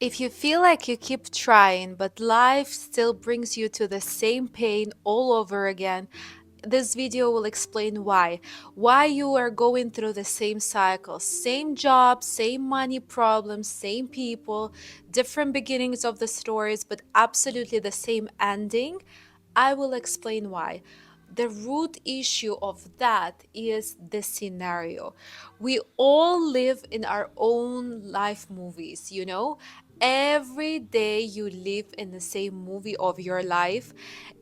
If you feel like you keep trying, but life still brings you to the same pain all over again, this video will explain why you are going through the same cycle, same job, same money problems, same people, different beginnings of the stories, but absolutely the same ending. I will explain why. The root issue of that is the scenario. We all live in our own life movies, you know? Every day you live in the same movie of your life,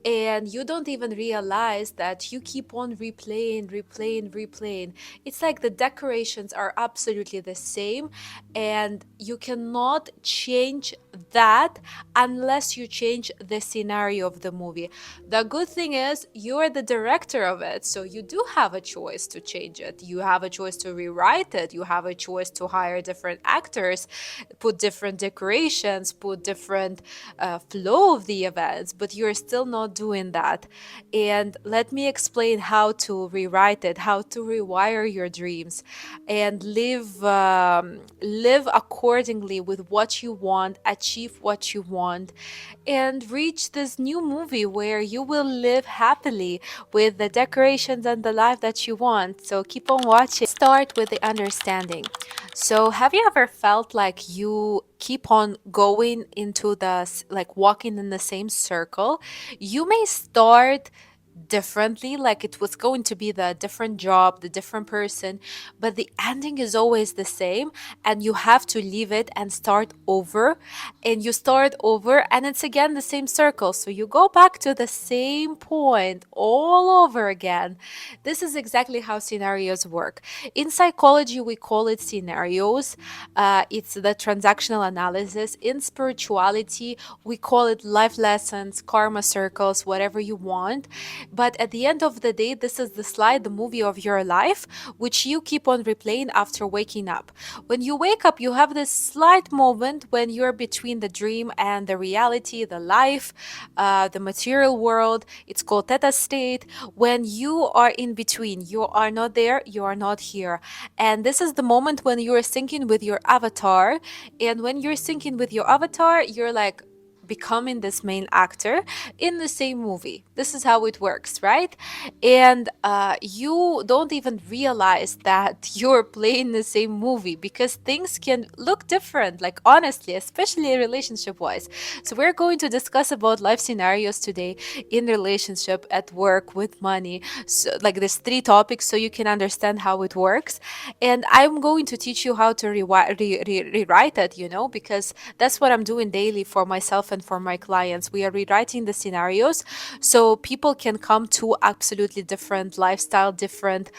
and you don't even realize that you keep on replaying. It's like the decorations are absolutely the same, and you cannot change that unless you change the scenario of the movie. The good thing is you're the director of it, so you do have a choice to change it. You have a choice to rewrite it. You have a choice to hire different actors, put different decorations, put different flow of the events, but you're still not doing that. And let me explain how to rewrite it, how to rewire your dreams, and live accordingly with what you want, achieve what you want, and reach this new movie where you will live happily with the decorations and the life that you want. So keep on watching. Start with the understanding. So, have you ever felt like you keep on going into like walking in the same circle? You may start differently, like it was going to be the different job, the different person, but the ending is always the same, and you have to leave it and start over. And you start over, and it's again the same circle. So, you go back to the same point all over again. This is exactly how scenarios work. In psychology, we call it scenarios. It's the transactional analysis. In spirituality, we call it life lessons, karma circles, whatever you want. But at the end of the day, this is the slide, the movie of your life, which you keep on replaying after waking up. When you wake up, you have this slight moment when you're between the dream and the reality, the life, the material world. It's called theta state. When you are in between, you are not there, you are not here. And this is the moment when you're syncing with your avatar. And when you're syncing with your avatar, you're like, becoming this main actor in the same movie. This is how it works, right? And you don't even realize that you're playing the same movie because things can look different, like honestly, especially relationship wise. So we're going to discuss about life scenarios today in relationship, at work, with money. So like there's three topics so you can understand how it works. And I'm going to teach you how to rewrite it, because that's what I'm doing daily for myself and for my clients. We are rewriting the scenarios so people can come to absolutely different lifestyle, different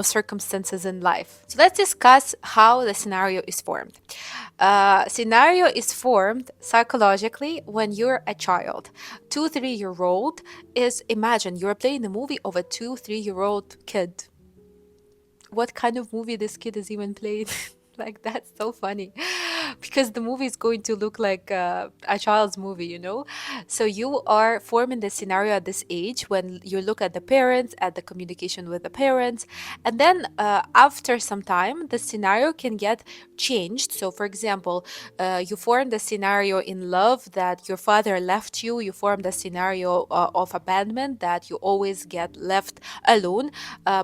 circumstances in life. So let's discuss how the scenario is formed. Scenario is formed psychologically when you're a child. 2 3 year old is, imagine you're playing the movie of a 2 3 year old kid. What kind of movie this kid is even playing? Like, that's so funny because the movie is going to look like a child's movie, so you are forming the scenario at this age when you look at the parents, at the communication with the parents, and then after some time the scenario can get changed. So for example, you form the scenario in love that your father left you. You form the scenario of abandonment, that you always get left alone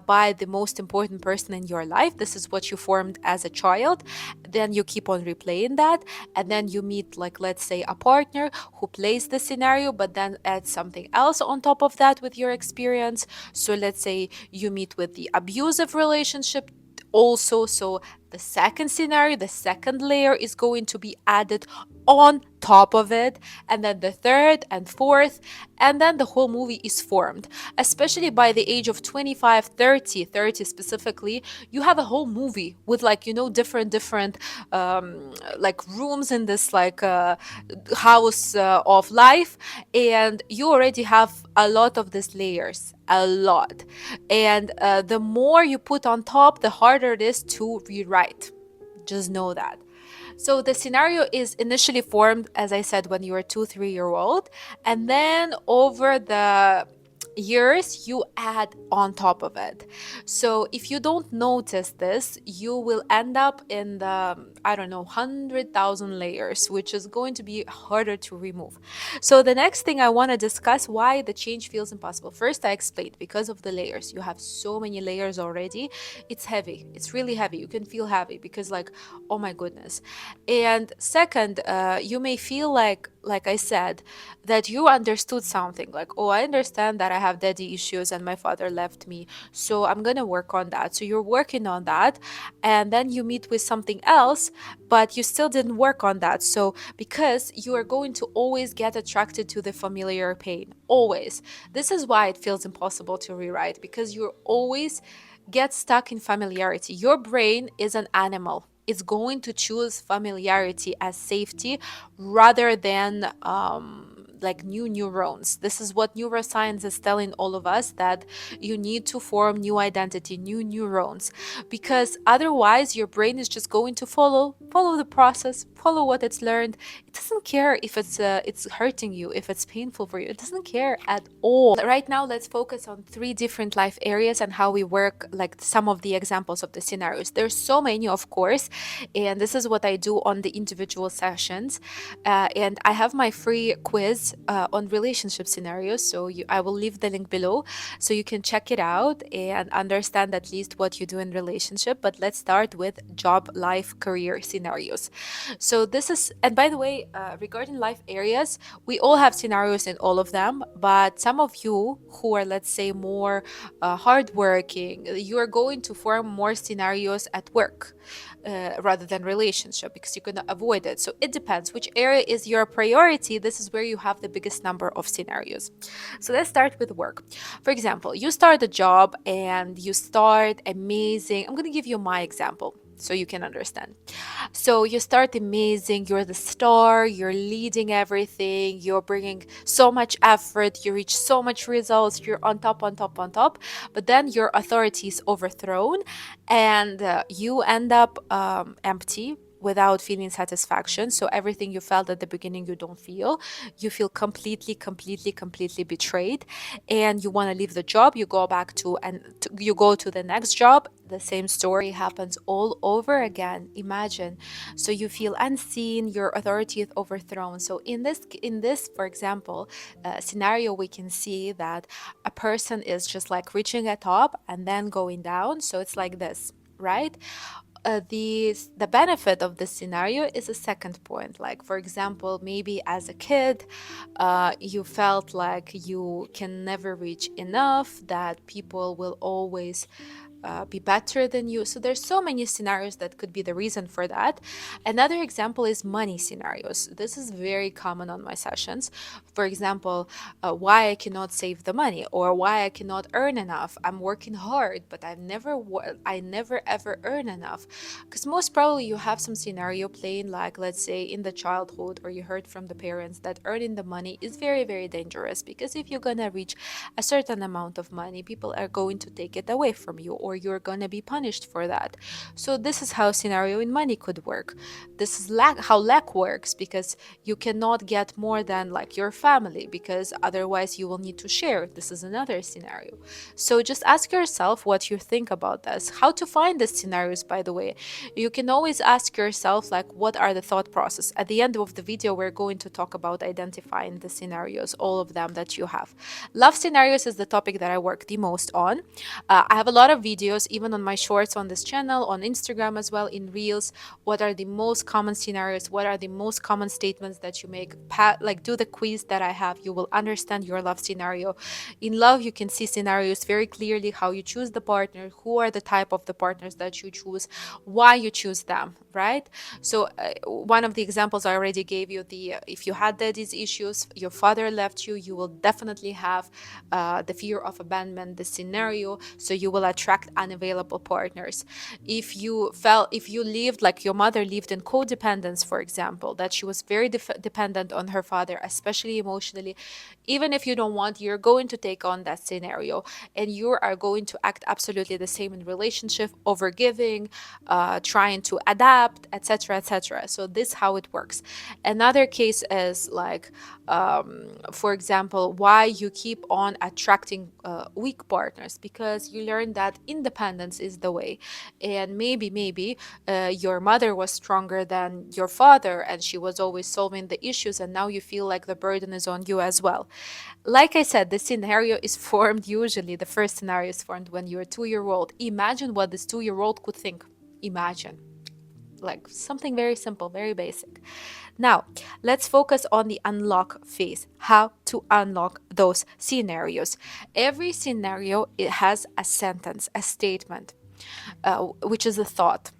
by the most important person in your life. This is what you formed as a child. Then you keep on replaying that, and then you meet, like, let's say, a partner who plays the scenario but then adds something else on top of that with your experience. So let's say you meet with the abusive relationship also. So the second scenario, the second layer is going to be added on top of it, and then the third and fourth, and then the whole movie is formed. Especially by the age of 25, 30 specifically, you have a whole movie with, like, different like rooms in this, like, house of life, and you already have a lot of these layers, a lot. And the more you put on top, the harder it is to rewrite. Just know that. So the scenario is initially formed, as I said, when you were 2 3 year old, and then over the years you add on top of it. So if you don't notice this, you will end up in the, I don't know, 100,000 layers, which is going to be harder to remove. So the next thing I want to discuss, why the change feels impossible. First, I explained because of the layers. You have so many layers already. It's heavy. It's really heavy. You can feel heavy because, like, oh my goodness. And second, you may feel like I said, that you understood something, like, oh, I understand that I have daddy issues and my father left me, so I'm gonna work on that. So you're working on that, and then you meet with something else, but you still didn't work on that. So because you are going to always get attracted to the familiar pain, always. This is why it feels impossible to rewrite, because you're always get stuck in familiarity. Your brain is an animal. It's going to choose familiarity as safety rather than like new neurons. This is what neuroscience is telling all of us, that you need to form new identity, new neurons, because otherwise your brain is just going to follow the process, follow what it's learned. It doesn't care if it's hurting you, if it's painful for you. It doesn't care at all. Right now, let's focus on three different life areas and how we work, like some of the examples of the scenarios. There's so many, of course, and this is what I do on the individual sessions. And I have my free quiz on relationship scenarios. So I will leave the link below so you can check it out and understand at least what you do in relationship. But let's start with job, life, career scenarios. So this is, and by the way, regarding life areas, we all have scenarios in all of them, but some of you who are, let's say, more hardworking, you are going to form more scenarios at work rather than relationship, because you're going to avoid it. So it depends which area is your priority. This is where you have the biggest number of scenarios. So let's start with work. For example, you start a job and you start amazing. I'm going to give you my example so you can understand. So you start amazing, you're the star, you're leading everything, you're bringing so much effort, you reach so much results, you're on top, on top, on top. But then your authority is overthrown, and you end up empty, without feeling satisfaction. So everything you felt at the beginning, you don't feel. You feel completely, completely, completely betrayed, and you want to leave the job. You go back to you go to the next job. The same story happens all over again. Imagine. So you feel unseen. Your authority is overthrown. So in this, for example, scenario, we can see that a person is just like reaching a top and then going down. So it's like this, right? The benefit of this scenario is a second point. Like, for example, maybe as a kid, you felt like you can never reach enough, that people will always be better than you. So there's so many scenarios that could be the reason for that. Another example is money scenarios. This is very common on my sessions. For example, why I cannot save the money, or why I cannot earn enough. I'm working hard, but I never ever earn enough. Because most probably you have some scenario playing, like, let's say in the childhood, or you heard from the parents that earning the money is very, very dangerous, because if you're gonna reach a certain amount of money, people are going to take it away from you, or you're gonna be punished for that. So this is how scenario in money could work. This is how lack works, because you cannot get more than like your family, because otherwise you will need to share. This is another scenario. So just ask yourself what you think about this. How to find the scenarios, by the way. You can always ask yourself, like, what are the thought process? At the end of the video, we're going to talk about identifying the scenarios, all of them that you have. Love scenarios is the topic that I work the most on. I have a lot of videos, even on my shorts on this channel, on Instagram as well, in Reels. What are the most common scenarios? What are the most common statements that you make? Like, do the quiz that I have. You will understand your love scenario. In love, you can see scenarios very clearly, how you choose the partner, who are the type of the partners that you choose, why you choose them, right? So one of the examples I already gave you, if you had these issues, your father left you, you will definitely have the fear of abandonment, the scenario. So you will attract attract unavailable partners. If you lived like your mother lived in codependence, for example, that she was very dependent on her father, especially emotionally, even if you don't want, you're going to take on that scenario, and you are going to act absolutely the same in relationship, overgiving, trying to adapt, etc., etc. So this how it works. Another case is like, for example, why you keep on attracting weak partners, because you learn that independence is the way. And maybe your mother was stronger than your father, and she was always solving the issues, and now you feel like the burden is on you as well. Like I said, the scenario is formed, usually the first scenario is formed when you're a 2-year old. Imagine what this 2-year old could think. Imagine, like something very simple, very basic. Now, let's focus on the unlock phase, how to unlock those scenarios. Every scenario, it has a sentence, a statement, which is a thought.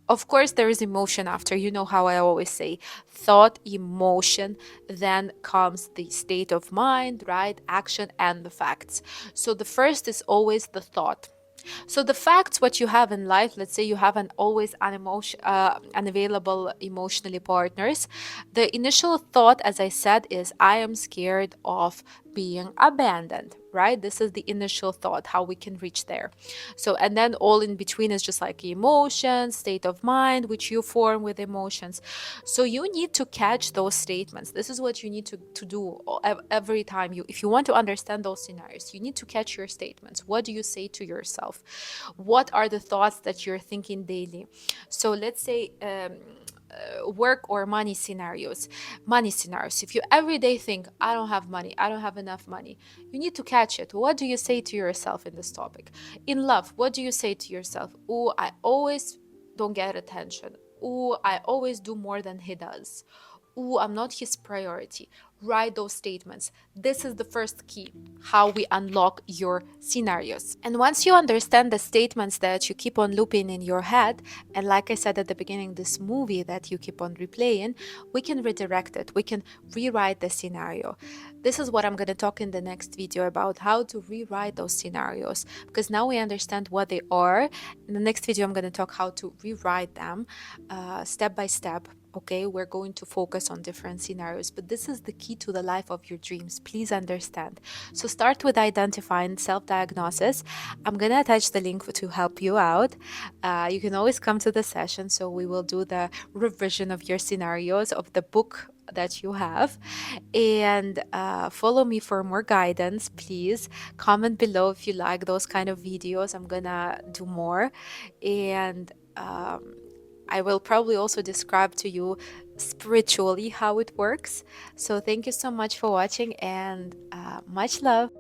Of course, there is emotion after. You know how I always say thought, emotion, then comes the state of mind, right? Action and the facts. So the first is always the thought. So the facts, what you have in life, let's say you have an always unavailable emotionally partners. The initial thought, as I said, is I am scared of being abandoned, right? This is the initial thought, how we can reach there. So, and then all in between is just like emotions, state of mind, which you form with emotions. So you need to catch those statements. This is what you need to do every time if you want to understand those scenarios, you need to catch your statements. What do you say to yourself? What are the thoughts that you're thinking daily? So let's say, work or money scenarios. Money scenarios, if you every day think I don't have money, I don't have enough money, you need to catch it. What do you say to yourself in this topic? In love, what do you say to yourself? Oh, I always don't get attention. Oh, I always do more than he does. Oh, I'm not his priority. Write those statements. This is the first key, how we unlock your scenarios. And once you understand the statements that you keep on looping in your head, and like I said at the beginning, this movie that you keep on replaying, we can redirect it. We can rewrite the scenario. This is what I'm going to talk in the next video about, how to rewrite those scenarios, because now we understand what they are. In the next video, I'm going to talk how to rewrite them step by step. Okay, we're going to focus on different scenarios, but this is the key to the life of your dreams. Please understand. So start with identifying self-diagnosis. I'm going to attach the link to help you out. You can always come to the session, so we will do the revision of your scenarios of the book that you have. And follow me for more guidance. Please comment below if you like those kind of videos. I'm gonna do more. And I will probably also describe to you spiritually how it works. So thank you so much for watching, and much love.